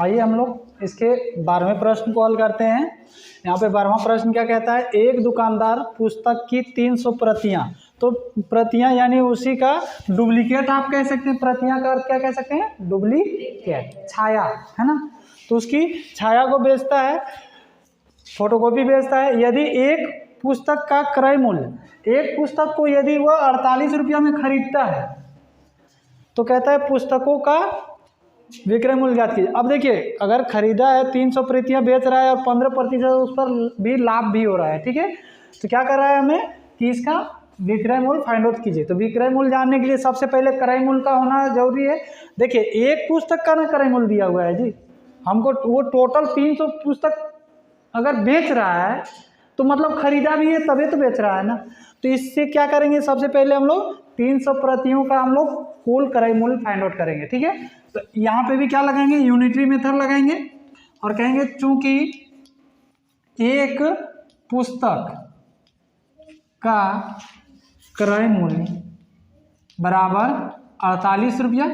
आइए हम लोग इसके 12वें प्रश्न को हल करते हैं। यहाँ पे 12वां प्रश्न क्या कहता है, एक दुकानदार पुस्तक की 300 प्रतियां, तो प्रतियां यानी उसी का डुप्लीकेट आप कह सकते हैं, प्रतियां का अर्थ क्या कह सकते हैं, डुप्लीकेट, छाया, है ना। तो उसकी छाया को बेचता है, फोटोकॉपी बेचता है। यदि एक पुस्तक का क्रय मूल्य, एक पुस्तक को यदि वह 48 रुपया में खरीदता है तो कहता है पुस्तकों का विक्रय मूल्य ज्ञात कीजिए। अब देखिए, अगर खरीदा है 300 प्रतियां बेच रहा है और 15% उस पर भी लाभ भी हो रहा है, ठीक है। तो क्या कर रहा है हमें कि इसका विक्रय मूल्य फाइंड आउट कीजिए। तो विक्रय मूल्य जानने के लिए सबसे पहले क्रय मूल्य का होना जरूरी है। देखिए, एक पुस्तक का ना क्रय मूल्य दिया हुआ है जी, हमको वो टोटल 300 पुस्तक अगर बेच रहा है तो मतलब खरीदा भी है तभी तो बेच रहा है ना। तो इससे क्या करेंगे, सबसे पहले हम लोग 300 प्रतियों का हम लोग कुल क्रय मूल्य फाइंड आउट करेंगे, ठीक है। तो यहाँ पे भी क्या लगाएंगे, यूनिटरी मेथड लगाएंगे और कहेंगे चूंकि एक पुस्तक का क्रय मूल्य बराबर 48 रुपया,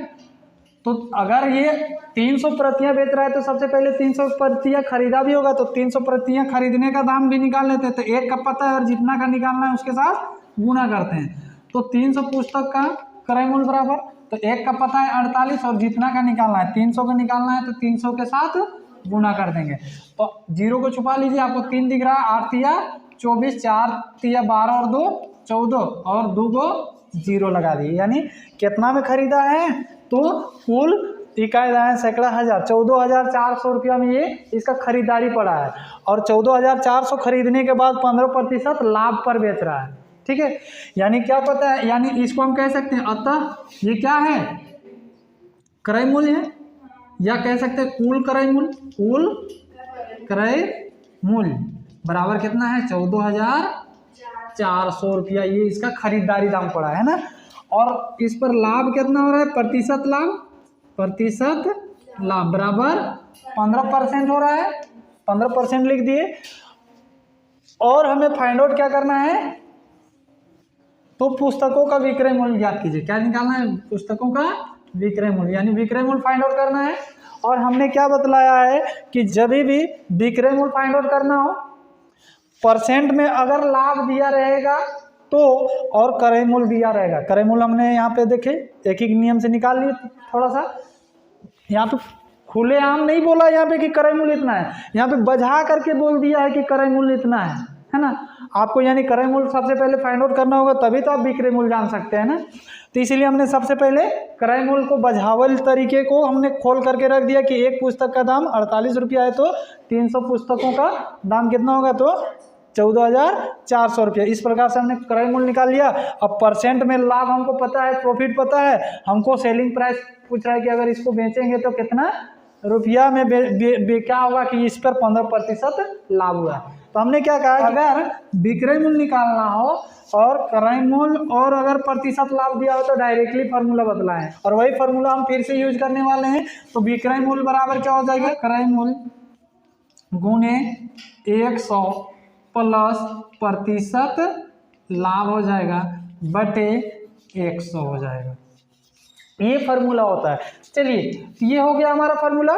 तो अगर ये 300 प्रतियां बेच रहा है तो सबसे पहले 300 प्रतियां खरीदा भी होगा, तो 300 प्रतियां खरीदने का दाम भी निकाल लेते हैं। तो एक का पता है और जितना का निकालना है उसके साथ गुणा करते हैं। तो 300 पुस्तक का क्रय मूल्य बराबर, तो एक का पता है 48 और जितना का निकालना है 300 का निकालना है, तो 300 के साथ गुणा कर देंगे। तो जीरो को छुपा लीजिए, आपको 3 दिख रहा है, 8 तिया 24, 4 तिया 12 और 2 14 और 2 को 0 लगा दिए। यानी कितना में खरीदा है, तो कुल इकाई दाएं सैकड़ा हजार 14,400 रुपया में ये इसका खरीदारी पड़ा है और 14,400 खरीदने के बाद 15% लाभ पर बेच रहा है, ठीक है। यानी क्या पता है, यानी इसको हम कह सकते हैं, अतः ये क्या है, क्रय मूल्य है, या कह सकते हैं कुल क्रय मूल्य। कुल क्रय मूल्य बराबर कितना है, 14,400 रुपया ये इसका खरीदारी दाम पड़ा है ना। और इस पर लाभ कितना हो रहा है, प्रतिशत लाभ, प्रतिशत लाभ बराबर 15% हो रहा है, 15% लिख दिए। और हमें फाइंड आउट क्या करना है, तो पुस्तकों का विक्रय मूल्य ज्ञात कीजिए। क्या निकालना है, पुस्तकों का विक्रय मूल्य, यानी विक्रय मूल्य फाइंड आउट करना है। और हमने क्या बतलाया है कि जब भी विक्रय मूल्य फाइंड आउट करना हो, परसेंट में अगर लाभ दिया रहेगा तो और क्रय मूल्य दिया रहेगा। क्रय मूल्य हमने यहाँ पे देखे एक एक नियम से निकाल लिए, थोड़ा सा यहाँ पे खुलेआम नहीं बोला यहाँ पे कि क्रय मूल्य इतना है, यहाँ पे बजा करके बोल दिया है कि क्रय मूल्य इतना है ना। आपको यानी क्रय मूल्य सबसे पहले फाइंड आउट करना होगा, तभी तो आप विक्रय मूल्य जान सकते हैं ना। तो इसीलिए हमने सबसे पहले क्रय मूल्य को बझावल तरीके को हमने खोल करके रख दिया कि एक पुस्तक का दाम 48 रुपया है, तो 300 पुस्तकों का दाम कितना होगा, तो 14,400 रुपया। इस प्रकार से हमने क्रय मूल्य निकाल लिया। अब परसेंट में लाभ हमको पता है, प्रॉफिट पता है, हमको सेलिंग प्राइस पूछ रहा है कि अगर इसको बेचेंगे तो कितना रुपया में क्या होगा, कि इस पर 15% लाभ हुआ। तो हमने क्या कहा, अगर विक्रय मूल्य निकालना हो और क्रय मूल्य और अगर प्रतिशत लाभ दिया हो तो डायरेक्टली फार्मूला बतलाएं, और वही फार्मूला हम फिर से यूज करने वाले हैं। तो विक्रय मूल्य बराबर क्या हो जाएगा, क्रय मूल्य गुणे 100 प्लस प्रतिशत लाभ हो जाएगा बटे 100 हो जाएगा। ये फार्मूला होता है। चलिए, ये हो गया हमारा फार्मूला।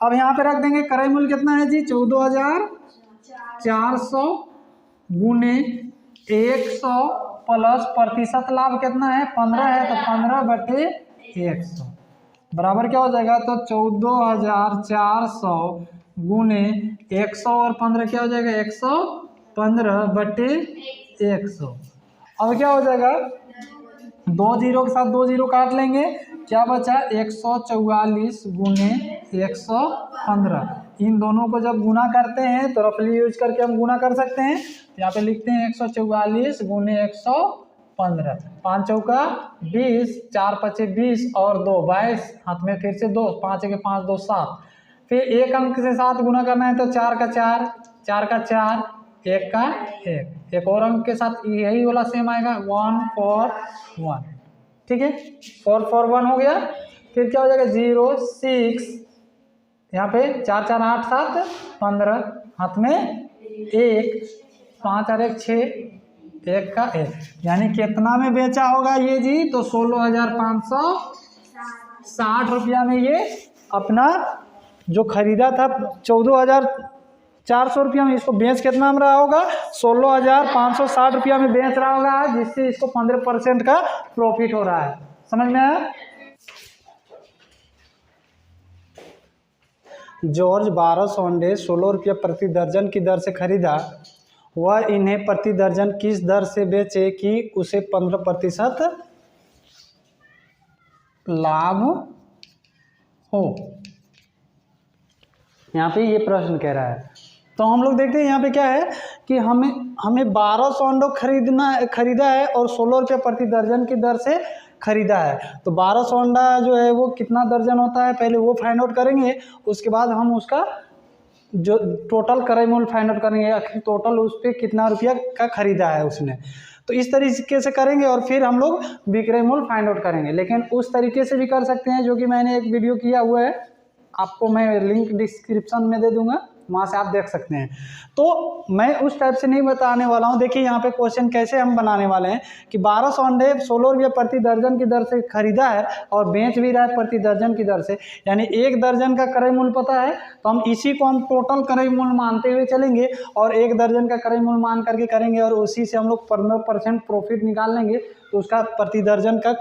अब यहाँ पे रख देंगे क्रय मूल्य कितना है जी, 14,400 गुने 100 प्लस प्रतिशत लाभ कितना है, 15 है, तो 15 बटे 100 बराबर क्या हो जाएगा, तो 14,400 गुने 100 और 15 क्या हो जाएगा, 115 बटे 100। अब क्या हो जाएगा, 2 जीरो के साथ 2 जीरो काट लेंगे, क्या बचा, 144 गुने 115। इन दोनों को जब गुना करते हैं तो रफली यूज करके हम गुना कर सकते हैं। यहाँ पे लिखते हैं 144 गुने 115, 5 चौका 20, 4 पचे 20 और 2 22, हाथ में फिर से 2, 5 के 5 2 7, फिर एक अंक से 7 गुना करना है तो 4 का 4, 4 का 4, 1 का 1, एक और अंक के साथ यही वाला सेम आएगा 1 4 1, ठीक है, 4 4 1 हो गया। फिर क्या हो जाएगा 0 6, यहाँ पे 4 4 8 7 15, हाथ में 1, 5 और 1 6, 1 का 1, यानी कितना में बेचा होगा ये जी, तो 16,560 रुपया में ये अपना जो खरीदा था 14,400 रुपया में, इसको बेच कितना में रहा होगा, 16,560 रुपया में बेच रहा होगा, जिससे इसको 15% का प्रॉफिट हो रहा है। समझ में आया? जॉर्ज 12 सोंडे 16 रुपया प्रति दर्जन की दर से खरीदा, वह इन्हें प्रति दर्जन किस दर से बेचे कि उसे 15% लाभ हो। यहाँ पे ये प्रश्न कह रहा है। तो हम लोग देखते हैं यहाँ पे क्या है कि हमें 12 सोंडो खरीदा है और 16 रुपये प्रति दर्जन की दर से खरीदा है। तो 12 सोंडा जो है वो कितना दर्जन होता है, पहले वो फाइंड आउट करेंगे, उसके बाद हम उसका जो टोटल क्रय मूल्य फाइंड आउट करेंगे, आखिर टोटल उस पर कितना रुपया का खरीदा है उसने। तो इस तरीके से करेंगे और फिर हम लोग विक्रय मूल्य फाइंड आउट करेंगे। लेकिन उस तरीके से भी कर सकते हैं जो कि मैंने एक वीडियो किया हुआ है, आपको मैं लिंक डिस्क्रिप्शन में दे दूंगा, वहाँ से आप देख सकते हैं। तो मैं उस टाइप से नहीं बताने वाला हूँ। देखिए यहाँ पे क्वेश्चन कैसे हम बनाने वाले हैं कि 12 सोंडे 16 रुपये प्रति दर्जन की दर से खरीदा है और बेच भी रहा है प्रति दर्जन की दर से, यानी एक दर्जन का क्रय मूल्य पता है, तो हम इसी को हम टोटल क्रय मूल्य मानते हुए चलेंगे और एक दर्जन का क्रय मूल्य मान करके करेंगे और उसी से हम लोग 15% प्रॉफिट निकाल लेंगे, तो उसका प्रति दर्जन का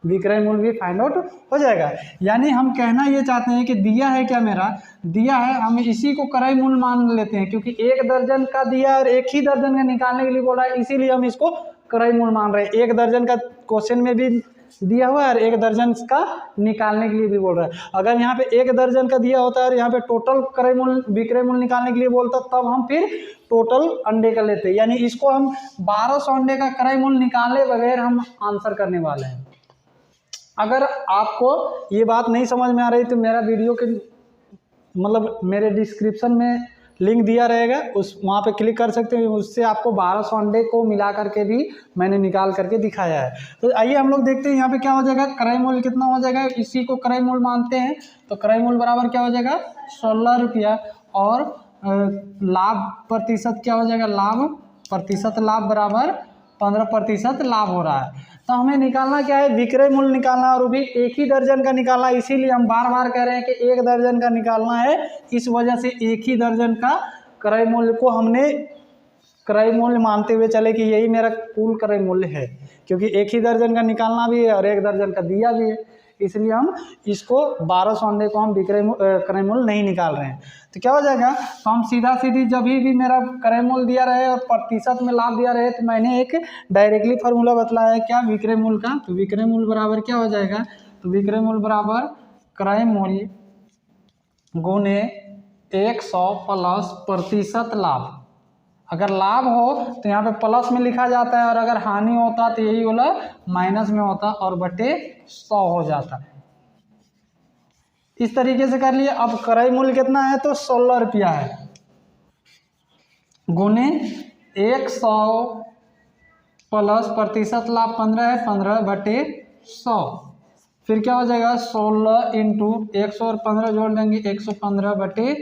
विक्रय मूल्य भी फाइंड आउट हो जाएगा। यानी हम कहना ये चाहते हैं कि दिया है क्या, मेरा दिया है, हम इसी को क्रय मूल्य मान लेते हैं, क्योंकि एक दर्जन का दिया और एक ही दर्जन का निकालने के लिए बोल रहा है, इसीलिए हम इसको क्रय मूल्य मान रहे हैं। एक दर्जन का क्वेश्चन में भी दिया हुआ है और एक दर्जन का निकालने के लिए भी बोल रहा है। अगर यहाँ पे एक दर्जन का दिया होता है और यहाँ पे टोटल क्रय मूल्य विक्रय मूल्य निकालने के लिए बोलता, तब हम फिर टोटल अंडे का लेते, यानी इसको हम 1200 अंडे का क्रय मूल्य निकाले बगैर हम आंसर करने वाले हैं। अगर आपको ये बात नहीं समझ में आ रही तो मेरा वीडियो के मतलब मेरे डिस्क्रिप्शन में लिंक दिया रहेगा, उस वहाँ पे क्लिक कर सकते हैं, उससे आपको 1200 अंडे को मिला करके भी मैंने निकाल करके दिखाया है। तो आइए हम लोग देखते हैं यहाँ पे क्या हो जाएगा, क्रय मूल्य कितना हो जाएगा, इसी को क्रय मूल्य मानते हैं। तो क्रय मूल्य बराबर क्या हो जाएगा, 16 रुपया, और लाभ प्रतिशत क्या हो जाएगा, लाभ प्रतिशत, लाभ बराबर 15% लाभ हो रहा है। तो हमें निकालना क्या है, विक्रय मूल्य निकालना, और वो भी एक ही दर्जन का निकालना। इसीलिए हम बार बार कह रहे हैं कि एक दर्जन का निकालना है, इस वजह से एक ही दर्जन का क्रय मूल्य को हमने क्रय मूल्य मानते हुए चले कि यही मेरा कुल क्रय मूल्य है, क्योंकि एक ही दर्जन का निकालना भी है और एक दर्जन का दिया भी है, इसलिए हम इसको 1200 अंडे को हम क्रय मूल्य नहीं निकाल रहे हैं। तो क्या हो जाएगा, तो हम सीधा सीधी जब भी मेरा क्रय मूल्य दिया रहे और प्रतिशत में लाभ दिया रहे, तो मैंने एक डायरेक्टली फार्मूला बतलाया है क्या, विक्रय मूल्य का। तो विक्रय मूल्य बराबर क्या हो जाएगा, तो विक्रय मूल्य बराबर क्रय मूल्य गुने 100 प्लस प्रतिशत लाभ। अगर लाभ हो तो यहाँ पे प्लस में लिखा जाता है, और अगर हानि होता तो यही वाला माइनस में होता और बटे 100 हो जाता है। इस तरीके से कर लिए। अब क्रय मूल्य कितना है, तो 16 रुपया है, गुने 100 प्लस प्रतिशत लाभ 15 है, 15 बटे 100। फिर क्या हो जाएगा, 16 इंटू 100 और 15 जोड़ देंगे, 115 बटे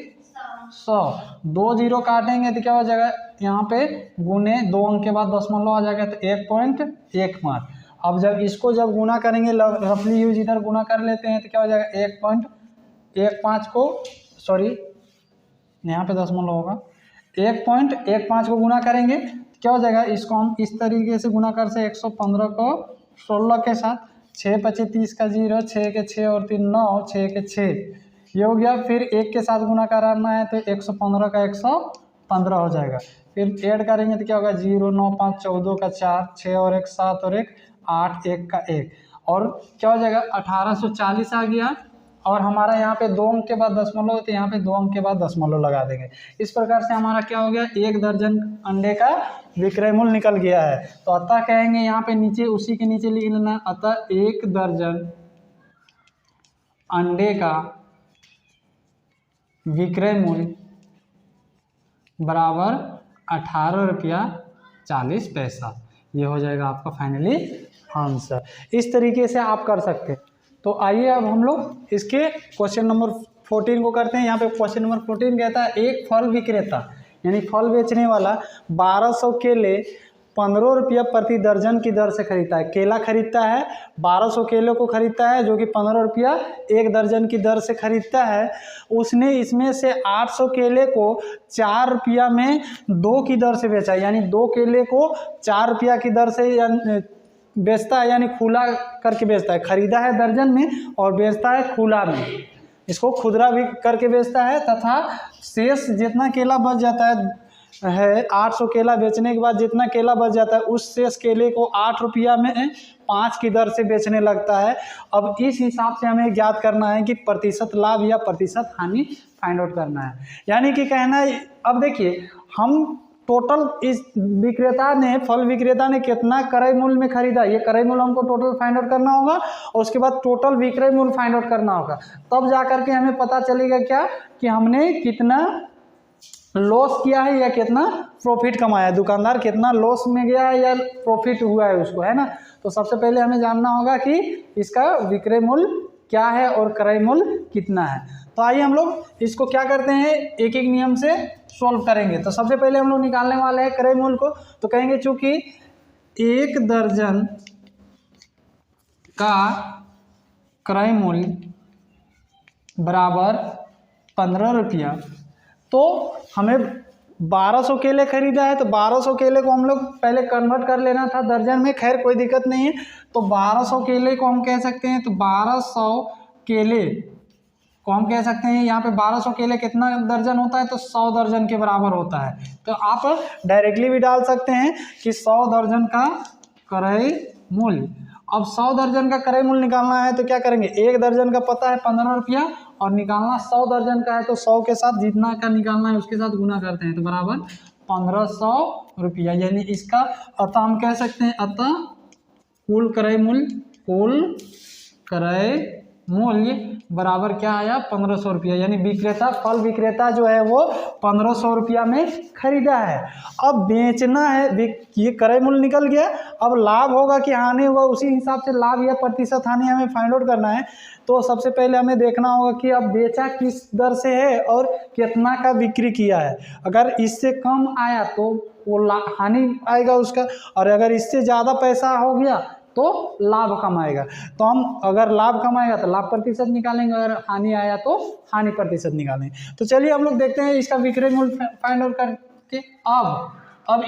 100। 2 जीरो काटेंगे तो क्या हो जाएगा, यहाँ पे गुने 2 अंक के बाद दशमलव आ जाएगा, तो 1.15। अब जब इसको जब गुना करेंगे, रफली यूज इधर गुना कर लेते हैं, तो क्या हो जाएगा 1.15 को, सॉरी यहाँ पे दशमलव होगा, 1.15 को गुना करेंगे तो क्या हो जाएगा, इसको हम इस तरीके से गुना कर से 115 को 16 के साथ, 6 पचे 30 का 0, 6 के 6 और 3 9, 6 के 6 ये हो गया। फिर 1 के साथ गुना कराना है तो 115 का 115 हो जाएगा। फिर ऐड करेंगे तो क्या होगा, 0 9 5 14 का 4, 6 और 1 7 और 1 8, 1 का 1, और क्या हो जाएगा 1840 आ गया। और हमारा यहाँ पे 2 अंक के बाद दशमलव, तो यहाँ पे 2 अंक के बाद दशमलव लगा देंगे। इस प्रकार से हमारा क्या हो गया, 1 दर्जन अंडे का विक्रय मूल्य निकल गया है। तो अतः कहेंगे यहाँ पे नीचे, उसी के नीचे लिख लेना, अतः 1 दर्जन अंडे का विक्रय मूल्य बराबर 18 रुपया 40 पैसा। ये हो जाएगा आपका फाइनली आंसर। इस तरीके से आप कर सकते हैं। तो आइए अब हम लोग इसके क्वेश्चन नंबर 14 को करते हैं। यहाँ पे क्वेश्चन नंबर 14 कहता है, एक फल विक्रेता यानी फल बेचने वाला 1200 केले 15 रुपया प्रति दर्जन की दर से खरीदता है। केला खरीदता है, 1200 केले को खरीदता है, जो कि 15 रुपया एक दर्जन की दर से खरीदता है। उसने इसमें से 800 केले को 4 रुपया में 2 की दर से बेचा, यानी 2 केले को 4 रुपया की दर से बेचता है, यानी खुला करके बेचता है। खरीदा है दर्जन में और बेचता है खुला में, इसको खुदरा भी करके बेचता है। तथा शेष जितना केला बच जाता है 800 केला बेचने के बाद जितना केला बच जाता है, उस शेष केले को 8 रुपया में 5 की दर से बेचने लगता है। अब इस हिसाब से हमें ज्ञात करना है कि प्रतिशत लाभ या प्रतिशत हानि फाइंड आउट करना है। यानी कि कहना है, अब देखिए हम टोटल इस विक्रेता ने, फल विक्रेता ने कितना क्रय मूल्य में खरीदा, ये क्रय मूल्य हमको टोटल फाइंड आउट करना होगा और उसके बाद टोटल विक्रय मूल्य फाइंड आउट करना होगा। तब जा करके हमें पता चलेगा क्या कि हमने कितना लॉस किया है या कितना प्रॉफिट कमाया है, दुकानदार कितना लॉस में गया है या प्रॉफिट हुआ है उसको, है ना। तो सबसे पहले हमें जानना होगा कि इसका विक्रय मूल्य क्या है और क्रय मूल्य कितना है। तो आइए हम लोग इसको क्या करते हैं, एक एक नियम से सॉल्व करेंगे। तो सबसे पहले हम लोग निकालने वाले हैं क्रय मूल्य को। तो कहेंगे चूंकि 1 दर्जन का क्रय मूल्य बराबर 15 रुपया, तो हमें 1200 केले खरीदा है, तो 1200 केले को हम लोग पहले कन्वर्ट कर लेना था दर्जन में। खैर कोई दिक्कत नहीं है। तो 1200 केले को हम कह सकते हैं, तो 1200 केले को हम कह सकते हैं, यहाँ पे 1200 केले कितना दर्जन होता है, तो 100 दर्जन के बराबर होता है। तो आप डायरेक्टली भी डाल सकते हैं कि 100 दर्जन का क्रय मूल्य। अब 100 दर्जन का क्रय मूल्य निकालना है तो क्या करेंगे, 1 दर्जन का पता है 15 रुपया और निकालना 100 दर्जन का है, तो 100 के साथ जितना का निकालना है उसके साथ गुना करते हैं, तो बराबर 1500 रुपया। यानी इसका अतः हम कह सकते हैं, अतः कुल क्रय मूल्य बराबर क्या आया, 1500 रुपया। यानी विक्रेता, फल विक्रेता जो है वो 1500 रुपया में खरीदा है। अब बेचना है, ये क्रय मूल्य निकल गया। अब लाभ होगा कि हानि होगा, उसी हिसाब से लाभ या प्रतिशत हानि हमें फाइंड आउट करना है। तो सबसे पहले हमें देखना होगा कि अब बेचा किस दर से है और कितना का बिक्री किया है। अगर इससे कम आया तो वो हानि आएगा उसका, और अगर इससे ज़्यादा पैसा हो गया तो लाभ कम आएगा। तो हम अगर लाभ कम आएगा तो लाभ प्रतिशत निकालेंगे, अगर हानि आया तो हानि प्रतिशत निकालेंगे। तो चलिए हम लोग देखते हैं इसका विक्रय मूल्य फाइंड आउट करके। अब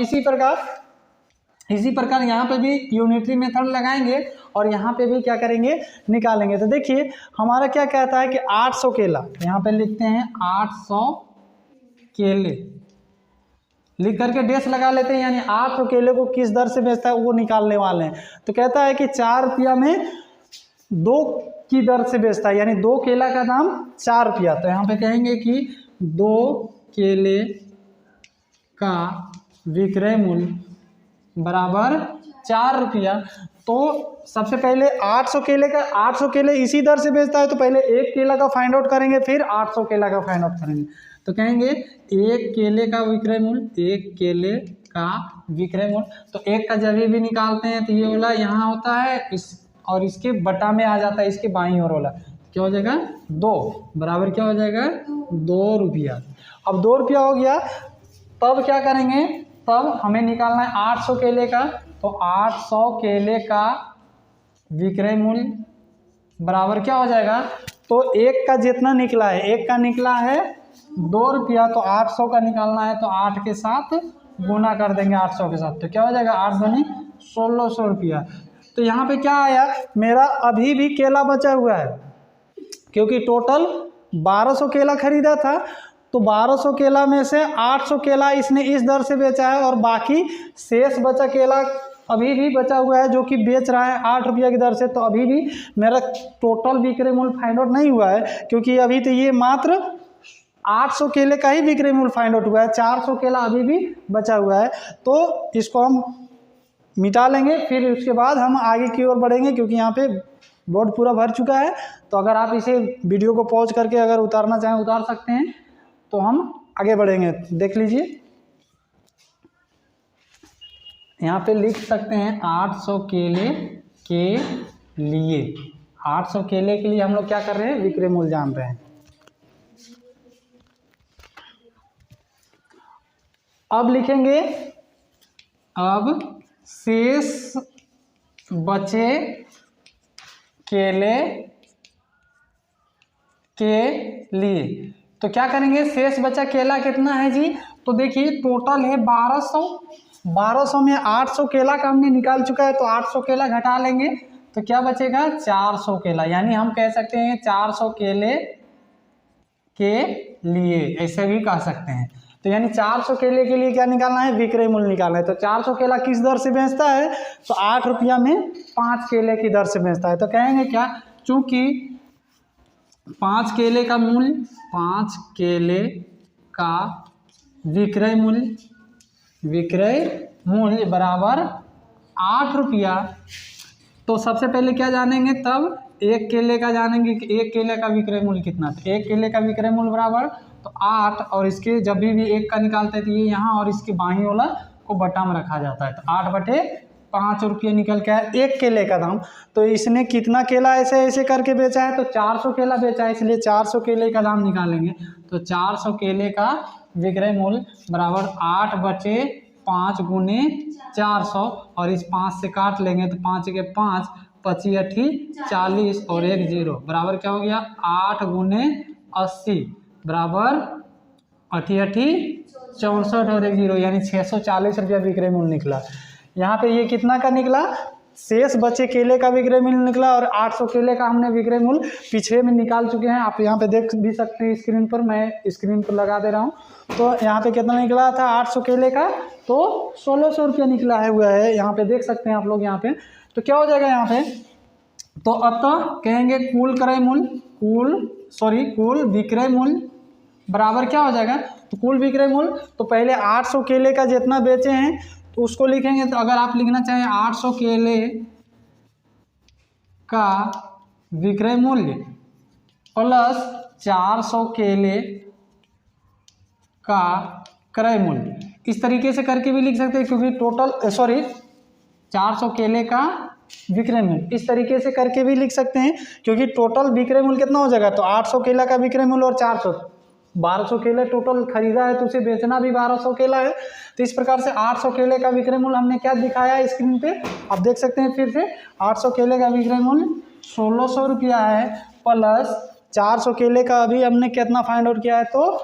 इसी प्रकार यहाँ पे भी यूनिटरी मेथड लगाएंगे और यहाँ पे भी क्या करेंगे, निकालेंगे। तो देखिए हमारा क्या कहता है कि 800 केला, यहाँ पे लिखते हैं 800 केले, लिख करके डेश लगा लेते हैं, यानी 800 केले को किस दर से बेचता है वो निकालने वाले हैं। तो कहता है कि 4 रुपया में 2 की दर से बेचता है, यानी 2 केला का दाम 4 रुपया। तो यहाँ पे कहेंगे कि 2 केले का विक्रय मूल्य बराबर 4 रुपया। तो सबसे पहले 800 केले इसी दर से बेचता है, तो पहले 1 केला का फाइंड आउट करेंगे, फिर 800 केला का फाइंड आउट करेंगे। तो कहेंगे 1 केले का विक्रय मूल्य, 1 केले का विक्रय मूल्य। तो 1 का जब भी निकालते हैं तो ये वाला यहाँ होता है, इस और इसके बटा में आ जाता है, इसके बाईं ओर वाला क्या हो जाएगा, 2 बराबर क्या हो जाएगा, 2 रुपया। अब 2 रुपया हो गया, तब क्या करेंगे, तब हमें निकालना है 800 केले का। तो 800 केले का विक्रय मूल्य बराबर क्या हो जाएगा, तो 1 का जितना निकला है, 1 का निकला है 2 रुपया, तो 800 का निकालना है तो 8 के साथ गुना कर देंगे 800 के साथ, तो क्या हो जाएगा 8 दूनी 1600 रुपया। तो यहाँ पे क्या आया, मेरा अभी भी केला बचा हुआ है, क्योंकि टोटल 1200 केला खरीदा था, तो 1200 केला में से 800 केला इसने इस दर से बेचा है और बाकी शेष बचा केला अभी भी बचा हुआ है जो कि बेच रहा है 8 रुपया की दर से। तो अभी भी मेरा टोटल विक्रय मूल्य फाइंड आउट नहीं हुआ है, क्योंकि अभी तो ये मात्र 800 केले का ही विक्रय मूल्य फाइंड आउट हुआ है, 400 केला अभी भी बचा हुआ है। तो इसको हम मिटा लेंगे, फिर उसके बाद हम आगे की ओर बढ़ेंगे, क्योंकि यहाँ पे बोर्ड पूरा भर चुका है। तो अगर आप इसे वीडियो को पॉज करके अगर उतारना चाहें उतार सकते हैं, तो हम आगे बढ़ेंगे। देख लीजिए, यहाँ पे लिख सकते हैं 800 केले के लिए, 800 केले के लिए हम लोग क्या कर रहे हैं, विक्रय मूल्य जान रहे हैं। अब लिखेंगे, अब शेष बचे केले के लिए। तो क्या करेंगे, शेष बचा केला कितना है जी, तो देखिए टोटल है 1200। 1200 में 800 केला का हमने निकाल चुका है, तो 800 केला घटा लेंगे तो क्या बचेगा 400 केला। यानी हम कह सकते हैं 400 केले के लिए, ऐसे भी कह सकते हैं। तो यानी 400 केले के लिए क्या निकालना है, विक्रय मूल्य निकालना है। तो 400 केला किस दर से बेचता है, तो 8 रुपया में 5 केले की दर से बेचता है। तो कहेंगे क्या, चूंकि 5 केले का मूल्य, 5 केले का विक्रय मूल्य बराबर 8 रुपया। तो सबसे पहले क्या जानेंगे, तब एक केले का जानेंगे कि एक केले का विक्रय मूल्य कितना था। एक केले का विक्रय मूल्य बराबर तो 8, और इसके जब भी एक का निकालते थे ये यहाँ, और इसके बाहीं वाला को बटा में रखा जाता है। तो 8/5 रुपये निकल के आया एक केले का दाम। तो इसने कितना केला ऐसे ऐसे करके बेचा है, तो 400 केला बेचा है, इसलिए 400 केले का दाम निकालेंगे। तो 400 केले का विक्रय मूल्य बराबर 8/5 गुने 400, और इस 5 से काट लेंगे तो 5 के 5, 25 8 40 और 1 0 बराबर क्या हो गया 8 गुने 80 बराबर 8 8 64 और 1 0, यानी 640 रुपया विक्रय मूल्य निकला। यहाँ पे ये कितना का निकला, शेष बचे केले का विक्रय मूल्य निकला, और 800 केले का हमने विक्रय मूल्य पीछे में निकाल चुके हैं। आप यहाँ पे देख भी सकते हैं स्क्रीन पर, मैं स्क्रीन पर लगा दे रहा हूँ। तो यहाँ पे कितना निकला था 800 केले का, तो 1600 रुपया निकला है हुआ है, यहाँ पे देख सकते हैं आप लोग। यहाँ पे तो क्या हो जाएगा यहाँ पे, तो अतः कहेंगे कुल विक्रय मूल्य बराबर क्या हो जाएगा, तो कुल विक्रय मूल्य, तो पहले 800 केले का जितना बेचे हैं तो उसको लिखेंगे। तो अगर आप लिखना चाहें 800 केले का विक्रय मूल्य प्लस 400 केले का क्रय मूल्य, इस तरीके से करके भी लिख सकते हैं, क्योंकि टोटल 400 केले का विक्रय मूल्य इस तरीके से करके भी लिख सकते हैं, क्योंकि टोटल विक्रय मूल्य कितना हो जाएगा, तो 800 केला का विक्रय मूल्य और 400 1200 केले टोटल खरीदा है, तो उसे बेचना भी 1200 केला है। तो इस प्रकार से 800 केले का विक्रय मूल्य हमने क्या दिखाया है स्क्रीन पे, आप देख सकते हैं। फिर से 800 केले का विक्रय मूल्य 1600 रुपया है, प्लस 400 केले का अभी हमने कितना फाइंड आउट किया है, तो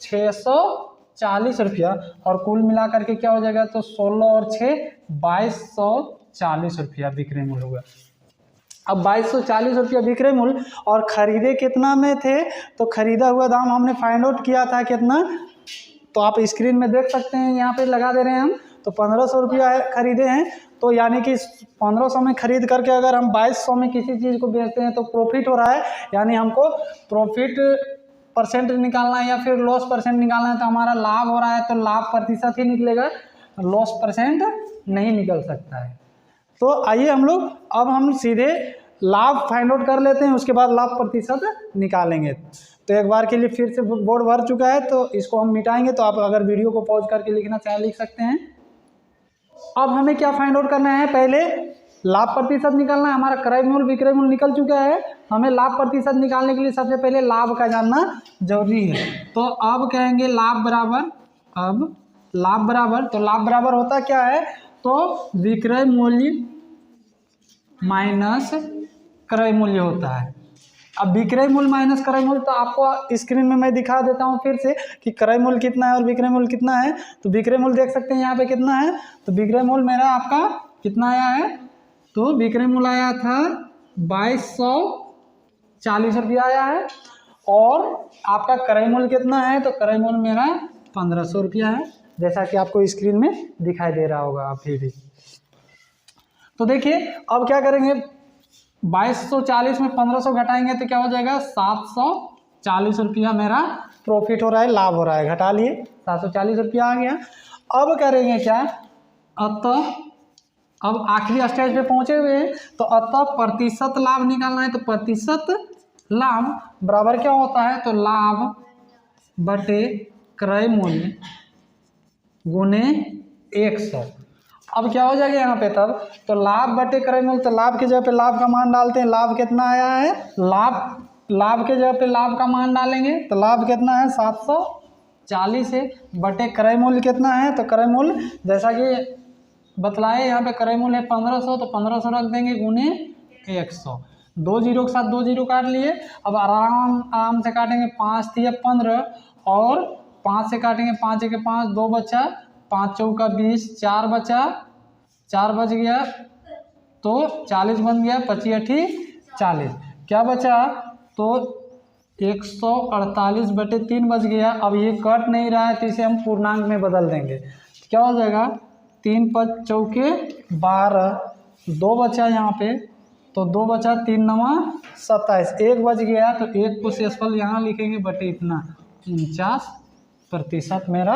640 रुपया, और कुल मिलाकर के क्या हो जाएगा, तो 16 और 6 2240 रुपया विक्रय मूल्य होगा। अब 2240 रुपया विक्रय मूल्य, और खरीदे कितना में थे, तो खरीदा हुआ दाम हमने फाइंड आउट किया था कितना, तो आप स्क्रीन में देख सकते हैं, यहाँ पे लगा दे रहे हैं हम। तो 1500 रुपया है खरीदे हैं, तो यानी कि 1500 में खरीद करके अगर हम 2200 में किसी चीज़ को बेचते हैं तो प्रॉफिट हो रहा है, यानी हमको प्रॉफिट परसेंट निकालना है या फिर लॉस परसेंट निकालना है। तो हमारा लाभ हो रहा है तो लाभ प्रतिशत ही निकलेगा, लॉस परसेंट नहीं निकल सकता है। तो आइए अब हम सीधे लाभ फाइंड आउट कर लेते हैं, उसके बाद लाभ प्रतिशत निकालेंगे। तो एक बार के लिए फिर से बोर्ड भर चुका है, तो इसको हम मिटाएंगे। तो आप अगर वीडियो को पॉज करके लिखना चाहें लिख सकते हैं। अब हमें क्या फाइंड आउट करना है, पहले लाभ प्रतिशत निकालना है। हमारा क्रय मूल्य विक्रय मूल्य निकल चुका है, हमें लाभ प्रतिशत निकालने के लिए सबसे पहले लाभ का जानना जरूरी है। तो अब कहेंगे लाभ बराबर, तो लाभ बराबर होता क्या है, तो विक्रय मूल्य माइनस क्रय मूल्य होता है। अब विक्रय मूल्य माइनस क्रय मूल्य, तो आपको स्क्रीन में मैं दिखा देता हूँ फिर से कि क्रय मूल्य कितना है और विक्रय मूल्य कितना है। तो विक्रय मूल्य देख सकते हैं यहाँ पे कितना है, तो विक्रय मूल्य मेरा आपका कितना आया है, तो विक्रय मूल्य आया था 2240 रुपया आया है, और आपका क्रय मूल्य कितना है, तो क्रय मूल्य मेरा 1500 रुपया है, जैसा कि आपको स्क्रीन में दिखाई दे रहा होगा अभी भी। तो देखिए अब क्या करेंगे, 2240 में 1500 घटाएंगे तो क्या हो जाएगा 740 रुपया मेरा प्रॉफिट हो रहा है, लाभ हो रहा है। घटा लिए 740 रुपया आ गया। अब करेंगे क्या, अतः अब आखिरी स्टेज पे पहुंचे हुए हैं, तो अतः प्रतिशत लाभ निकालना है। तो प्रतिशत लाभ बराबर क्या होता है, तो लाभ बटे क्रय मूल्य गुने 100। अब क्या हो जाएगा यहाँ पे तब, तो लाभ बटे क्रय मूल्य, तो लाभ की जगह पे लाभ का मान डालते हैं। लाभ कितना आया है, लाभ के जगह पे लाभ का मान डालेंगे, तो लाभ कितना है 740 है, बटे क्रय मूल्य कितना है, तो क्रय मूल्य जैसा कि बतलाए यहाँ पे क्रय मूल्य है 1500, तो 1500 रख देंगे गुने 100। 2 जीरो के साथ 2 जीरो काट लिए। अब आराम से काटेंगे, 5 तिया 15 और 5 से काटेंगे, 5 एक 5, 2 बचा, 5 चौका 20, 4 बचा, 4 बच गया तो 40 बन गया, 25 अठी 40, क्या बचा तो 148/3 बच गया। अब ये कट नहीं रहा है तो इसे हम पूर्णांक में बदल देंगे, क्या हो जाएगा 3 5 चौके 12, 2 बचा यहाँ पे तो 2 बचा, 3 9 27, 1 बच गया तो 1 को शेषफल यहाँ लिखेंगे बटे इतना 49% मेरा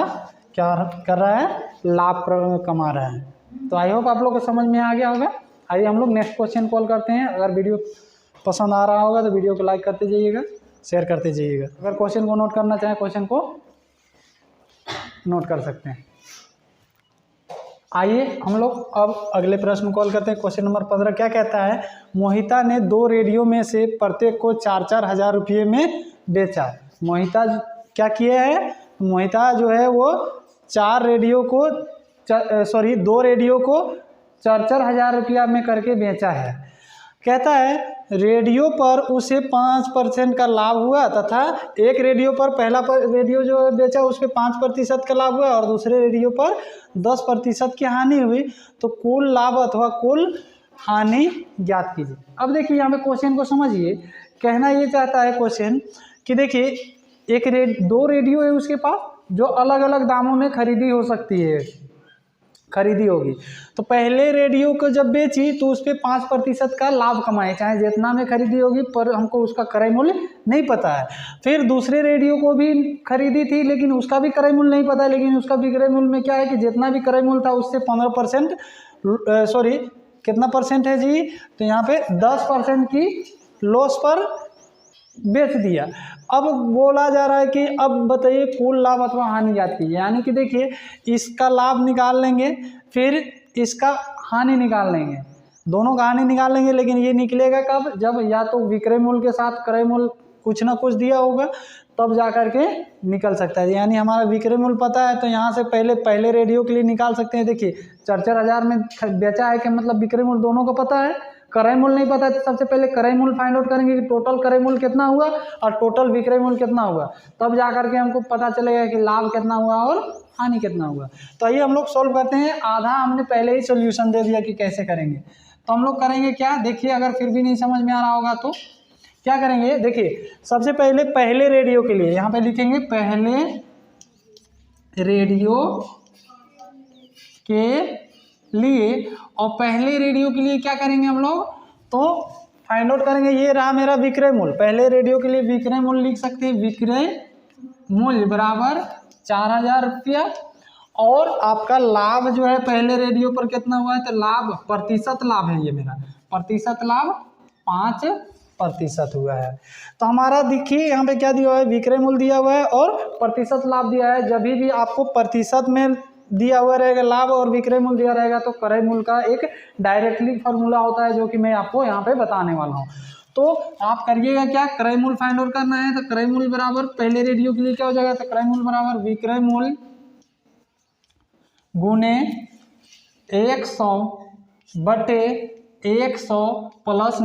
क्या कर रहा है, लाभ कमा रहा है। तो आई होप आप लोग को समझ में आ गया होगा। आइए हम लोग नेक्स्ट क्वेश्चन कॉल करते हैं। अगर वीडियो पसंद आ रहा होगा तो वीडियो को लाइक करते जाइएगा, शेयर करते जाइएगा। अगर क्वेश्चन को नोट करना चाहें क्वेश्चन को नोट कर सकते हैं। आइए हम लोग अब अगले प्रश्न कॉल करते हैं। क्वेश्चन नंबर 15 क्या कहता है, मोहिता ने 2 रेडियो में से प्रत्येक को 4-4 हज़ार रुपये में बेचा। मोहिता क्या किया है, मोहिता जो है वो 2 रेडियो को 4-4 हज़ार रुपया में करके बेचा है। कहता है रेडियो पर उसे 5% का लाभ हुआ तथा एक रेडियो पर पहला रेडियो जो बेचा उस पर 5% का लाभ हुआ और दूसरे रेडियो पर 10% की हानि हुई, तो कुल लाभ अथवा कुल हानि ज्ञात कीजिए। अब देखिए यहाँ पे क्वेश्चन को समझिए। कहना ये चाहता है क्वेश्चन कि देखिए 2 रेडियो है उसके पास जो अलग अलग दामों में खरीदी होगी। तो पहले रेडियो को जब बेची तो उस पर 5% का लाभ कमाए, चाहे जितना में खरीदी होगी, पर हमको उसका क्रय मूल्य नहीं पता है। फिर दूसरे रेडियो को भी खरीदी थी लेकिन उसका भी क्रय मूल्य नहीं पता है, लेकिन उसका भी क्रय मूल्य में क्या है कि जितना भी क्रय मूल्य था उससे 15% कितना परसेंट है जी, तो यहाँ पे 10% की लॉस पर बेच दिया। अब बोला जा रहा है कि अब बताइए कुल लाभ अथवा हानि ज्ञात कीजिए। यानी कि देखिए इसका लाभ निकाल लेंगे फिर इसका हानि निकाल लेंगे, दोनों का हानि निकाल लेंगे, लेकिन ये निकलेगा कब, जब या तो विक्रय मूल्य के साथ क्रय मूल्य कुछ ना कुछ दिया होगा तब जा कर के निकल सकता है। यानी हमारा विक्रय मूल्य पता है तो यहाँ से पहले रेडियो के लिए निकाल सकते हैं। देखिए 4-4 हज़ार में बेचा है कि मतलब विक्रय मूल्य दोनों को पता है, क्रय मूल्य नहीं पता है तो सबसे पहले क्रय मूल्य फाइंड आउट करेंगे कि टोटल क्रय मूल्य कितना हुआ और टोटल विक्रय मूल्य कितना हुआ, तब जा करके हमको पता चलेगा कि लाभ कितना हुआ और हानि कितना हुआ। तो आइए हम लोग सॉल्व करते हैं। आधा हमने पहले ही सोल्यूशन दे दिया कि कैसे करेंगे, तो हम लोग करेंगे क्या, देखिए अगर फिर भी नहीं समझ में आ रहा होगा तो क्या करेंगे। देखिए सबसे पहले रेडियो के लिए यहाँ पे लिखेंगे पहले रेडियो के लिए, और पहले रेडियो के लिए क्या करेंगे हम लोग, तो फाइंड आउट करेंगे। ये रहा मेरा विक्रय मूल्य, पहले रेडियो के लिए विक्रय मूल्य लिख सकते हैं, विक्रय मूल्य बराबर 4000 रुपया, और आपका लाभ जो है पहले रेडियो पर कितना हुआ है, तो लाभ प्रतिशत लाभ है, ये मेरा प्रतिशत लाभ 5% हुआ है। तो हमारा देखिए यहाँ पे क्या दिया हुआ है, विक्रय मूल्य दिया हुआ है और प्रतिशत लाभ दिया है। जब भी आपको प्रतिशत में दिया हुआ रहेगा लाभ और विक्रय मूल्य दिया रहेगा तो क्रय मूल्य का एक डायरेक्टली फॉर्मूला होता है जो कि मैं आपको यहाँ पे बताने वाला हूँ। तो आप करिएगा क्या, क्रय मूल्य फाइंड आउट करना है तो क्रय मूल्य बराबर पहले रेडियो के लिए क्या हो जाएगा, तो क्रय मूल्य बराबर विक्रय मूल्य गुने 100/100 प्लस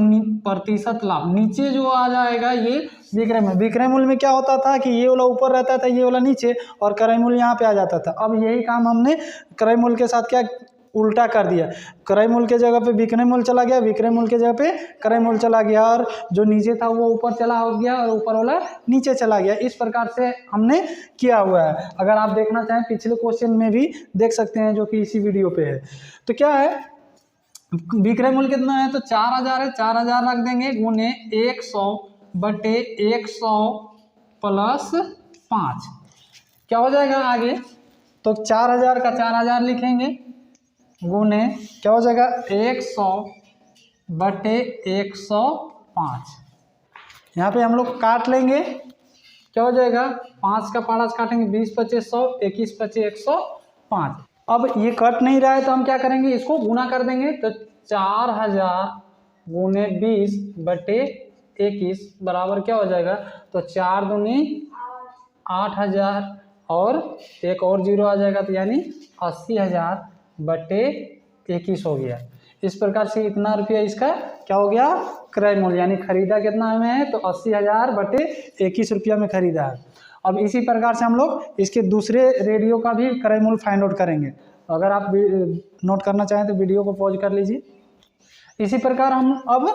प्रतिशत लाभ। नीचे जो आ जाएगा ये विक्रय मूल्य, विक्रय मूल्य में क्या होता था कि ये वाला ऊपर रहता था, ये वाला नीचे, और क्रय मूल्य यहाँ पे आ जाता था। अब यही काम हमने क्रय मूल्य के साथ क्या उल्टा कर दिया, क्रय मूल्य के जगह पे विक्रय मूल्य चला गया, विक्रय मूल्य के जगह पे क्रय मूल्य चला गया, और जो नीचे था वो ऊपर चला हो गया और ऊपर वाला नीचे चला गया। इस प्रकार से हमने किया हुआ है। अगर आप देखना चाहें पिछले क्वेश्चन में भी देख सकते हैं जो कि इसी वीडियो पे है। तो क्या है, विक्रय मूल्य कितना है, तो 4000 है, 4000 रख देंगे गुने 100/100 प्लस 5, क्या हो जाएगा आगे, तो 4000 का 4000 लिखेंगे गुने क्या हो जाएगा 100/105। यहाँ पे हम लोग काट लेंगे, क्या हो जाएगा 5 का 5 काटेंगे 20×5 100, 21×5 105। अब ये कट नहीं रहा है तो हम क्या करेंगे, इसको गुना कर देंगे। तो 4000 गुने 20/21 बराबर क्या हो जाएगा, तो 4 दूनी 8000 और एक और जीरो आ जाएगा, तो यानी 80,000/21। 21 हो गया। इस प्रकार से इतना रुपया इसका क्या हो गया, क्रय मूल्य, यानी खरीदा कितना हमें है तो 80,000 बटे 21 रुपया में खरीदा है। अब इसी प्रकार से हम लोग इसके दूसरे रेडियो का भी क्रय मूल्य फाइंड आउट करेंगे। अगर आप नोट करना चाहें तो वीडियो को पॉज कर लीजिए। इसी प्रकार हम अब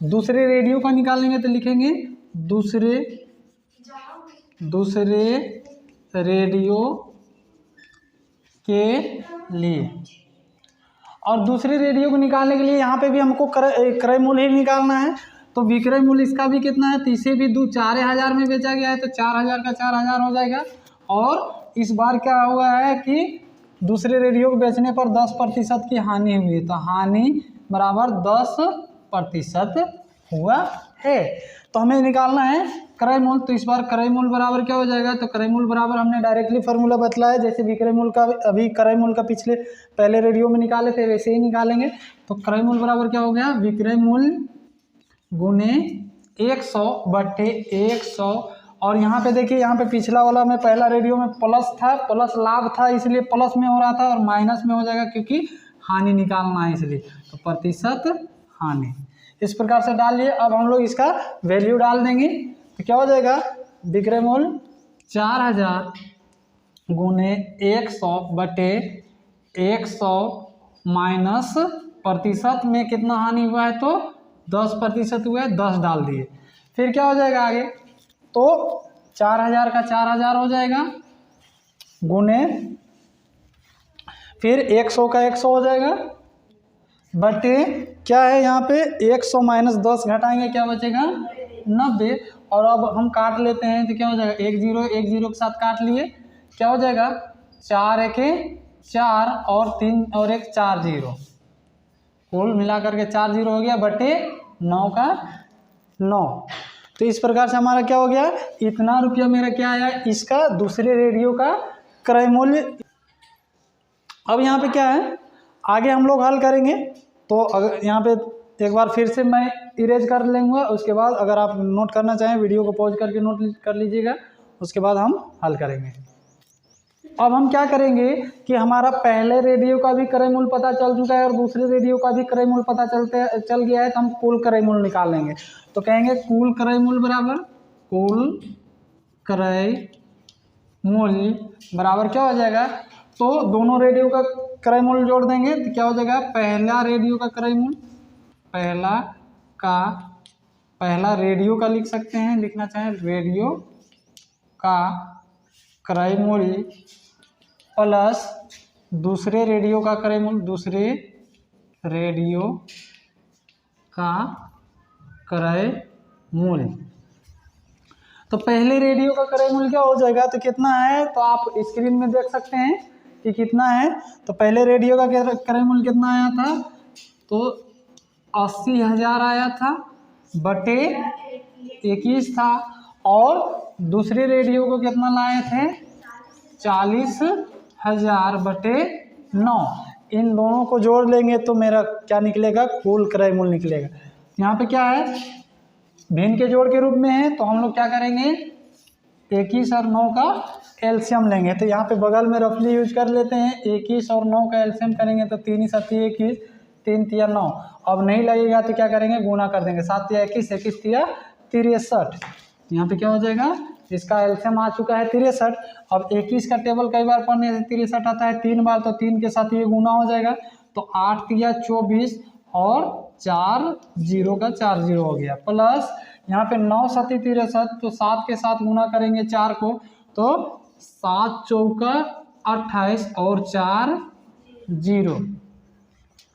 दूसरे रेडियो का निकालेंगे तो लिखेंगे दूसरे रेडियो के लिए। और दूसरे रेडियो को निकालने के लिए यहाँ पे भी हमको क्रय मूल्य ही निकालना है। तो विक्रय मूल्य इसका भी कितना है, तो इसे भी 4,000 में बेचा गया है तो 4,000 का 4,000 हो जाएगा। और इस बार क्या हुआ है कि दूसरे रेडियो को बेचने पर 10% की हानि हुई है, तो हानि बराबर 10% हुआ है। तो हमें निकालना है क्रय मूल्य। तो इस बार क्रय मूल्य बराबर क्या हो जाएगा, तो क्रय मूल्य बराबर हमने डायरेक्टली फार्मूला बतलाया, जैसे विक्रय मूल्य का अभी क्रय मूल्य का पहले रेडियो में निकाले थे वैसे ही निकालेंगे। तो क्रय मूल्य बराबर क्या हो गया, विक्रय मूल्य गुने 100 बटे 100। और यहाँ पे देखिए, यहाँ पे पिछला वाला में पहला रेडियो में प्लस था, प्लस लाभ था इसलिए प्लस में हो रहा था, और माइनस में हो जाएगा क्योंकि हानि निकालना है इसलिए, तो प्रतिशत हानि। इस प्रकार से डालिए। अब हम लोग इसका वैल्यू डाल देंगे तो क्या हो जाएगा, विक्रय मूल्य 4,000 गुने 100 बटे 100 माइनस प्रतिशत में कितना हानि हुआ है तो 10% हुआ है, 10 डाल दिए। फिर क्या हो जाएगा आगे, तो 4,000 का 4,000 हो जाएगा गुने, फिर 100 का 100 हो जाएगा बटे क्या है यहाँ पे 100 माइनस 10 घटाएंगे क्या बचेगा 90। और अब हम काट लेते हैं तो क्या हो जाएगा, 1 0 के साथ काट लिए, क्या हो जाएगा 4 1 4 और 3 और 1 4 0, कुल मिला करके 4 0 हो गया बटे 9 का 9। तो इस प्रकार से हमारा क्या हो गया, इतना रुपया मेरा क्या आया, इसका दूसरे रेडियो का क्रय मूल्य। अब यहाँ पे क्या है, आगे हम लोग हल करेंगे। तो अगर यहाँ पे एक बार फिर से मैं इरेज कर लेंगे, उसके बाद अगर आप नोट करना चाहें वीडियो को पॉज करके नोट कर लीजिएगा, उसके बाद हम हल करेंगे। अब हम क्या करेंगे कि हमारा पहले रेडियो का भी क्रय मूल्य पता चल चुका है और दूसरे रेडियो का भी क्रय मूल्य पता चल गया है, तो हम कुल क्रय मूल्य निकालेंगे। तो कहेंगे कुल क्रय मूल्य बराबर, कुल क्रय मूल्य बराबर क्या हो जाएगा, तो दोनों रेडियो का क्रय मूल्य जोड़ देंगे तो क्या हो जाएगा, पहला रेडियो का क्रय मूल्य, पहला रेडियो का लिख सकते हैं, लिखना चाहें रेडियो का क्रय मूल्य प्लस दूसरे रेडियो का क्रय मूल्य, दूसरे रेडियो का क्रय मूल्य। तो पहले रेडियो का क्रय मूल्य क्या हो जाएगा, तो कितना है, तो आप स्क्रीन में देख सकते हैं कि कितना है। तो पहले रेडियो का क्रय मूल्य कितना आया था, तो 80,000 आया था बटे 21 था, और दूसरे रेडियो को कितना लाए थे 40,000 बटे 9। इन दोनों को जोड़ लेंगे तो मेरा क्या निकलेगा, कुल क्रय मूल्य निकलेगा। यहाँ पे क्या है, भिन्न के जोड़ के रूप में है, तो हम लोग क्या करेंगे 21 और 9 का एलसीएम लेंगे। तो यहाँ पे बगल में रफली यूज कर लेते हैं, 21 और 9 का एलसीएम करेंगे तो 3 7 21, 3 3 9। अब नहीं लगेगा तो क्या करेंगे, गुना कर देंगे, 7 21, 21 63। यहाँ पे क्या हो जाएगा, इसका एलसीएम आ चुका है 63। अब 21 का टेबल कई बार पढ़ने से 63 आता है 3 बार, तो 3 के साथ ये गुना हो जाएगा, तो 8 24 और 4 0 का 4 0 हो गया, प्लस यहाँ पे 9 7 63, तो 7 के साथ गुना करेंगे 4 को, तो 7 चौका 28 और 4 0।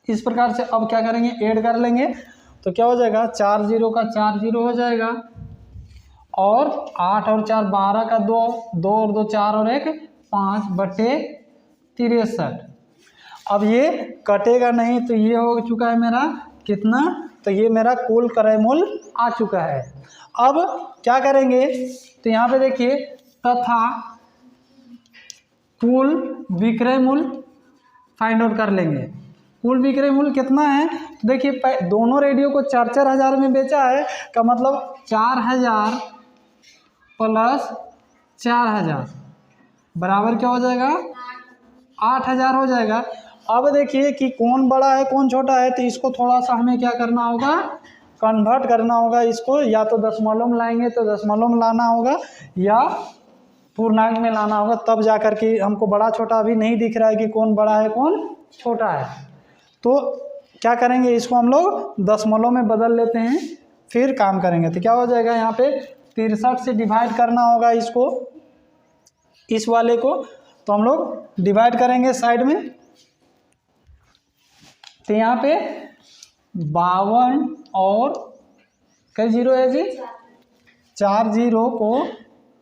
इस प्रकार से अब क्या करेंगे, ऐड कर लेंगे तो क्या हो जाएगा, 4 0 का 4 0 हो जाएगा, और 8 और 4 12 का 2, 2 और 2 4 और 1 5 बटे 63। अब ये कटेगा नहीं, तो ये हो चुका है मेरा कितना, तो ये मेरा कुल क्रय मूल्य आ चुका है। अब क्या करेंगे, तो यहाँ पे देखिए तथा कुल विक्रय मूल्य फाइंड आउट कर लेंगे। कुल विक्रय मूल्य कितना है, तो देखिए दोनों रेडियो को 4 हज़ार में बेचा है, का मतलब 4,000 प्लस 4,000 बराबर क्या हो जाएगा 8,000 हो जाएगा। अब देखिए कि कौन बड़ा है कौन छोटा है, तो इसको थोड़ा सा हमें क्या करना होगा, कन्वर्ट करना होगा इसको, या तो दशमलव में लाएंगे तो दशमलव में लाना होगा या पूर्णांक में लाना होगा, तब जा कर के हमको बड़ा छोटा अभी नहीं दिख रहा है कि कौन बड़ा है कौन छोटा है। तो क्या करेंगे, इसको हम लोग दशमलव में बदल लेते हैं, फिर काम करेंगे। तो क्या हो जाएगा, यहाँ पे 63 से डिवाइड करना होगा इसको, इस वाले को। तो हम लोग डिवाइड करेंगे साइड में, तो यहाँ पे 52 और कई जीरो है जी, 4 जीरो को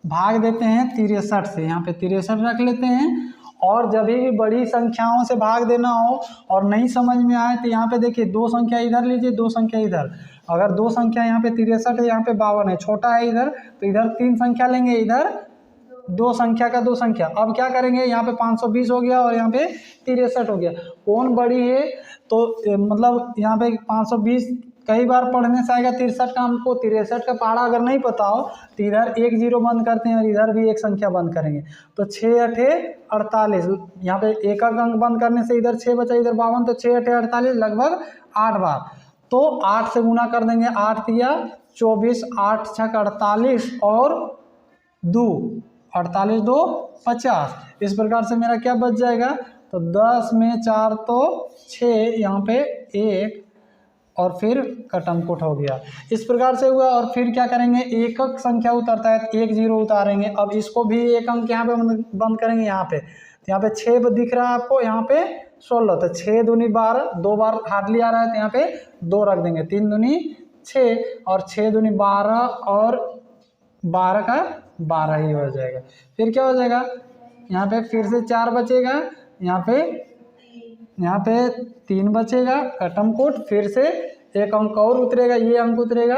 भाग देते हैं 63 से, यहाँ पे 63 रख लेते हैं। और जब भी बड़ी संख्याओं से भाग देना हो और नहीं समझ में आए, तो यहाँ पे देखिए 2 संख्या इधर लीजिए, 2 संख्या इधर। अगर 2 संख्या यहाँ पे 63 है, यहाँ पे 52 है, छोटा है इधर, तो इधर 3 संख्या लेंगे, इधर 2 संख्या का 2 संख्या। अब क्या करेंगे, यहाँ पे 520 हो गया और यहाँ पे 63 हो गया, कौन बड़ी है, तो मतलब यहाँ पे 520 कई बार पढ़ने से आएगा 63 का, हमको 63 का पहाड़ा अगर नहीं पता हो तो इधर 1 जीरो बंद करते हैं और इधर भी एक संख्या बंद करेंगे, तो 6 अठे 48, यहाँ पे एक अंक बंद करने से इधर 6 बचा, इधर 52, तो 6 अठे 48 लगभग 8 बार। तो 8 से गुना कर देंगे, 8 तिया 24, 8 छक 48 और 2 48 2 50। इस प्रकार से मेरा क्या बच जाएगा, तो 10 में 4 तो 6, यहाँ पे 1 और फिर कटम कुट हो गया। इस प्रकार से हुआ। और फिर क्या करेंगे, एकक संख्या उतरता है तो 1 जीरो उतारेंगे। अब इसको भी एक अंक यहाँ पे बंद करेंगे, यहाँ पे, तो यहाँ पे 6 दिख रहा है आपको, यहाँ पे 16, तो 6 दूनी 12, 2 बार हार्डली आ रहा है, तो यहाँ पे 2 रख देंगे, 3 दूनी 6 और 6 दूनी 12 और 12 का 12 ही हो जाएगा। फिर क्या हो जाएगा, यहाँ पे फिर से 4 बचेगा, यहाँ पे 3 बचेगा, कटम कोट, फिर से एक अंक और उतरेगा, ये अंक उतरेगा,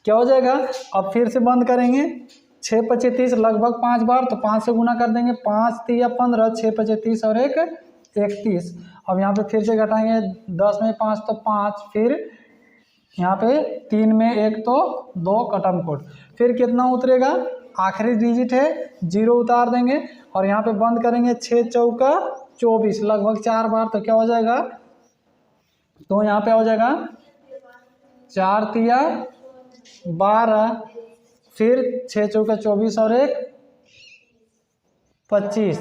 क्या हो जाएगा। अब फिर से बंद करेंगे, 6 पचे 30 लगभग 5 बार, तो 5 से गुना कर देंगे, 5 तिया 15, 6 पचे 30 और 1 31। अब यहाँ पे फिर से घटाएंगे, 10 में 5 तो 5, फिर यहाँ पे 3 में 1 तो 2, कटम कोट, फिर कितना उतरेगा, आखिरी डिजिट है, 0 उतार देंगे और यहाँ पे बंद करेंगे, 6 चौका 24 लगभग 4 बार, तो क्या हो जाएगा, तो यहाँ पे हो जाएगा 4 तिया 12, फिर 6 चौका 24 और 1 25,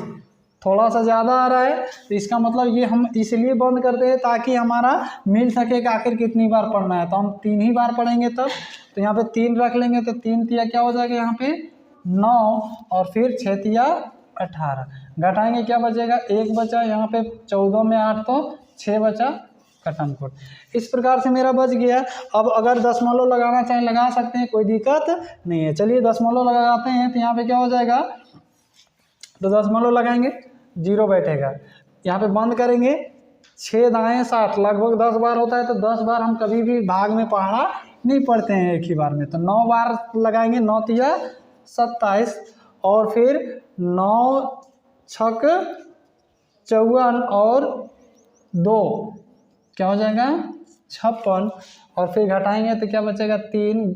थोड़ा सा ज़्यादा आ रहा है, तो इसका मतलब ये हम इसलिए बंद करते हैं ताकि हमारा मिल सके कि आखिर कितनी बार पढ़ना है। तो हम 3 ही बार पढ़ेंगे तब, तो यहाँ पे 3 रख लेंगे, तो 3 तिया क्या हो जाएगा, यहाँ पे 9 और फिर 6 तिया 18, घटाएंगे क्या बचेगा, 1 बचा, यहाँ पे 14 में 8 तो 6 बचा, कटम कोट। इस प्रकार से मेरा बच गया। अब अगर दशमलव लगाना चाहें लगा सकते हैं, कोई दिक्कत नहीं है। चलिए दशमलव लगाते हैं, तो यहाँ पे क्या हो जाएगा, तो दशमलव लगाएंगे, 0 बैठेगा, यहाँ पे बंद करेंगे, 6 दाएँ 60 लगभग 10 बार होता है, तो 10 बार हम कभी भी भाग में पहाड़ा नहीं पढ़ते हैं एक ही बार में, तो 9 बार लगाएंगे, 9 तिया 27 और फिर 9 छक 54 और 2 क्या हो जाएगा 56 और फिर घटाएंगे तो क्या बचेगा 3,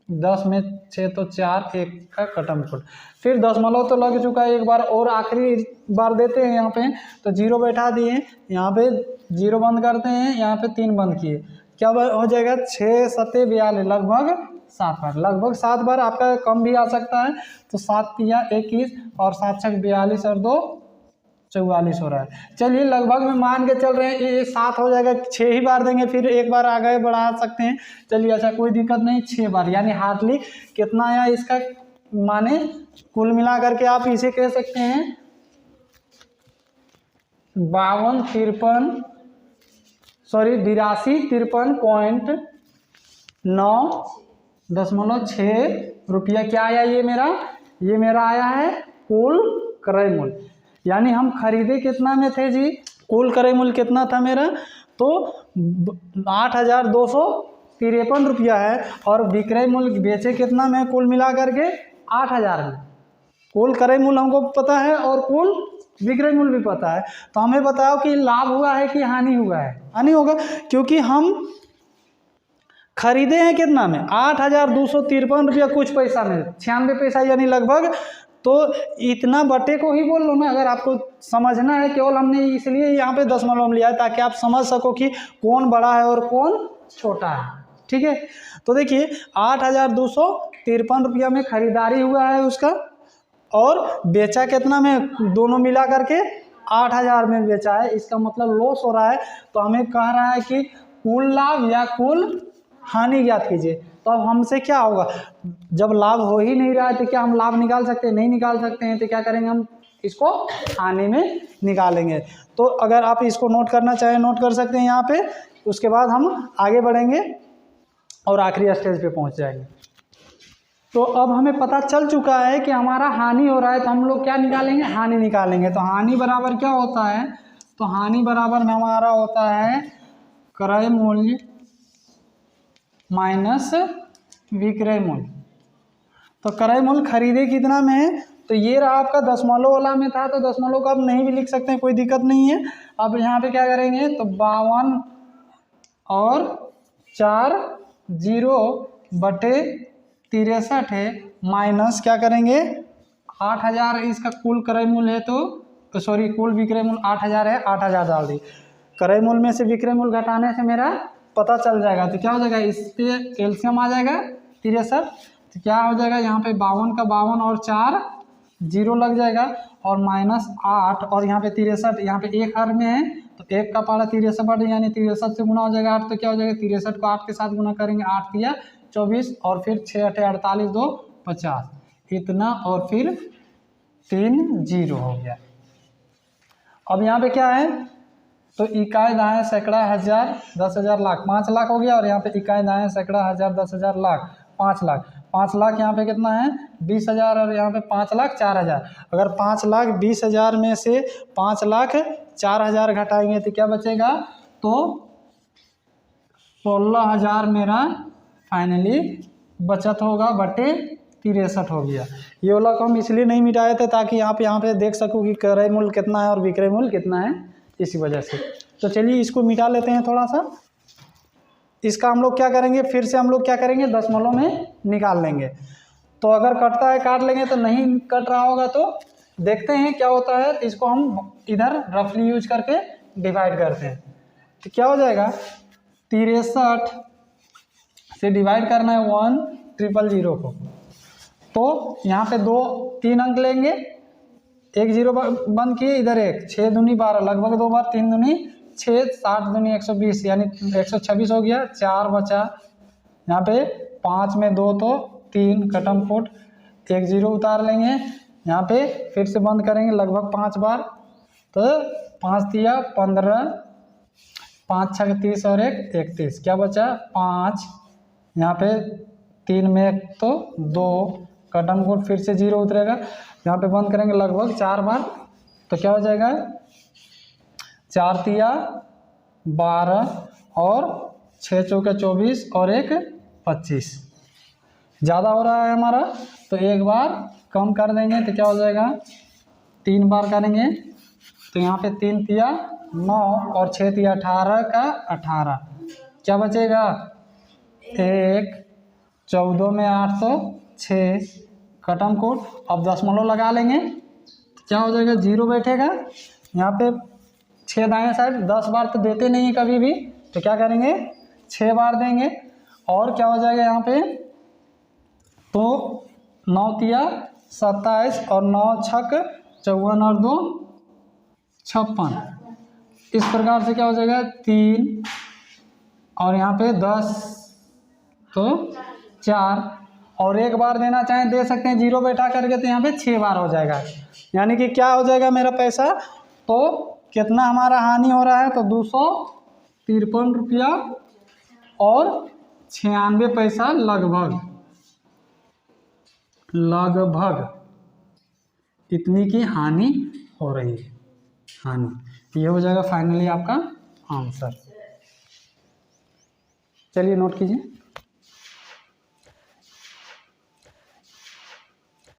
10 में 6 तो 4, 1 का कटम कोट। फिर दशमलव तो लग चुका है, एक बार और आखिरी बार देते हैं यहाँ पे, तो 0 बैठा दिए, यहाँ पे 0 बंद करते हैं, यहाँ पे 3 बंद किए, क्या हो जाएगा 6 सत्ते 42 लगभग 7 बार, लगभग 7 बार, आपका कम भी आ सकता है। तो 7 तिया 21 और 7 छक 42 और 2 44 हो रहा है। चलिए लगभग में मान के चल रहे हैं ये 7 हो जाएगा, 6 ही बार देंगे, फिर एक बार आगे बढ़ा सकते हैं। चलिए अच्छा कोई दिक्कत नहीं, 6 बार यानी हार्डली कितना आया इसका, माने कुल मिला करके आप इसे कह सकते हैं 82 रुपया क्या आया, ये मेरा आया है कुल क्रय मूल्य। यानी हम खरीदे कितना में थे जी, कुल क्रय मूल्य कितना था मेरा, तो 8,253 रुपया है, और विक्रय मूल्य बेचे कितना में, कुल मिला करके 8,000 में। कुल क्रय मूल्य हमको पता है और कुल विक्रय मूल्य भी पता है, तो हमें बताओ कि लाभ हुआ है कि हानि हुआ है। हानि होगा, क्योंकि हम खरीदे हैं कितना में, 8,253 रुपया कुछ पैसा में, 96 पैसा यानी लगभग तो इतना बटे को ही बोल लो ना। अगर आपको समझना है, केवल हमने इसलिए यहाँ पे दशमलव में लिया है ताकि आप समझ सको कि कौन बड़ा है और कौन छोटा है। ठीक है, तो देखिए 8,253 रुपया में खरीदारी हुआ है उसका, और बेचा कितना में, दोनों मिला करके 8,000 में बेचा है। इसका मतलब लॉस हो रहा है। तो हमें कह रहा है कि कुल लाभ या कुल हानि ज्ञात कीजिए। तो अब हमसे क्या होगा, जब लाभ हो ही नहीं रहा है तो क्या हम लाभ निकाल सकते हैं? नहीं निकाल सकते हैं। तो क्या करेंगे, हम इसको हानि में निकालेंगे। तो अगर आप इसको नोट करना चाहें नोट कर सकते हैं यहाँ पे। उसके बाद हम आगे बढ़ेंगे और आखिरी स्टेज पे पहुँच जाएंगे। तो अब हमें पता चल चुका है कि हमारा हानि हो रहा है, तो हम लोग क्या निकालेंगे, हानि निकालेंगे। तो हानि बराबर क्या होता है, तो हानि बराबर में हमारा होता है क्रय मूल्य माइनस विक्रय मूल्य। तो क्रय मूल्य खरीदे कितना में है, तो ये रहा आपका दशमलव वाला में था, तो दशमलव को आप नहीं भी लिख सकते हैं, कोई दिक्कत नहीं है। अब यहाँ पे क्या करेंगे, तो 52 और 4 0/63 है, माइनस क्या करेंगे 8,000 इसका कुल क्रय मूल्य है, तो सॉरी कुल विक्रय मूल्य 8,000 है, 8,000 डाल दी। क्रय मूल्य में से विक्रय मूल्य घटाने से मेरा पता चल जाएगा। तो क्या हो जाएगा, इस पे एलसीएम आ जाएगा 63। तो क्या हो जाएगा, यहाँ पे 52 का 52 और 4 0 लग जाएगा, और माइनस 8 और यहाँ पे 63, यहाँ पे एक हर में है तो 1 का पारा 63 यानी 63 से गुना हो जाएगा 8। तो क्या हो जाएगा, 63 को 8 के साथ गुना करेंगे, 8 दिया 24 और फिर 6 8 48 2 50 इतना, और फिर 3 0 हो गया। अब यहाँ पे क्या है, तो इकाई दाएं सैकड़ा हजार 10,000 लाख 5 लाख हो गया, और यहाँ पे इकाई दाएं सैकड़ा हजार 10,000 लाख 5 लाख। 5 लाख यहाँ पे कितना है 20,000, और यहाँ पे 5 लाख 4,000। अगर 5 लाख 20,000 में से 5 लाख 4,000 घटाएंगे तो क्या बचेगा, तो 16,000 मेरा फाइनली बचत होगा बटे 63 हो गया। ये वाला को हम इसलिए नहीं मिटाए थे ताकि आप यहाँ पे देख सको कि क्रय मूल्य कितना है और विक्रय मूल्य कितना है, इसी वजह से। तो चलिए इसको मिटा लेते हैं थोड़ा सा। इसका हम लोग क्या करेंगे, फिर से हम लोग क्या करेंगे, दशमलव में निकाल लेंगे। तो अगर कटता है काट लेंगे, तो नहीं कट रहा होगा तो देखते हैं क्या होता है। तो इसको हम इधर रफली यूज करके डिवाइड करते हैं। तो क्या हो जाएगा, 63 से डिवाइड करना है 1,000 को। तो यहाँ पे 3 अंक लेंगे, 1 0 बंद किए, इधर 1 6 दूनी 12 लगभग 2 बार 3 दूनी 6 7 दूनी 120 यानी 126 हो गया। 4 बचा, यहाँ पे 5 में 2 तो 3 कटम फुट, 1 0 उतार लेंगे, यहाँ पे फिर से बंद करेंगे लगभग 5 बार। तो 5 दिया 15, 5 6 30 और 1 31, क्या बचा 5, यहाँ पे 3 में 1 तो 2 कटम फुट, फिर से 0 उतरेगा, यहाँ पे बंद करेंगे लगभग 4 बार। तो क्या हो जाएगा 4 तिया 12 और 6 चौके 24 और 1 25। ज़्यादा हो रहा है हमारा, तो एक बार कम कर देंगे। तो क्या हो जाएगा 3 बार करेंगे, तो यहाँ पे 3 तिया 9 और 6 तिया 18 का 18, क्या बचेगा 1 14 में 8 तो 6 कटम कोट। अब दशमलव लगा लेंगे, क्या हो जाएगा 0 बैठेगा, यहाँ पे 6 दाएं साइड 10 बार तो देते नहीं है कभी भी, तो क्या करेंगे 6 बार देंगे। और क्या हो जाएगा यहाँ पे, तो 9 तिया 27 और 9 छक 54 और 2 56। इस प्रकार से क्या हो जाएगा 3 और यहाँ पे 10 तो 4, और 1 बार देना चाहें दे सकते हैं 0 बैठा करके, तो यहाँ पे 6 बार हो जाएगा। यानी कि क्या हो जाएगा मेरा पैसा, तो कितना हमारा हानि हो रहा है, तो 253 रुपया और 96 पैसा लगभग इतनी की हानि हो रही है। हानि ये हो जाएगा फाइनली आपका आंसर। चलिए नोट कीजिए।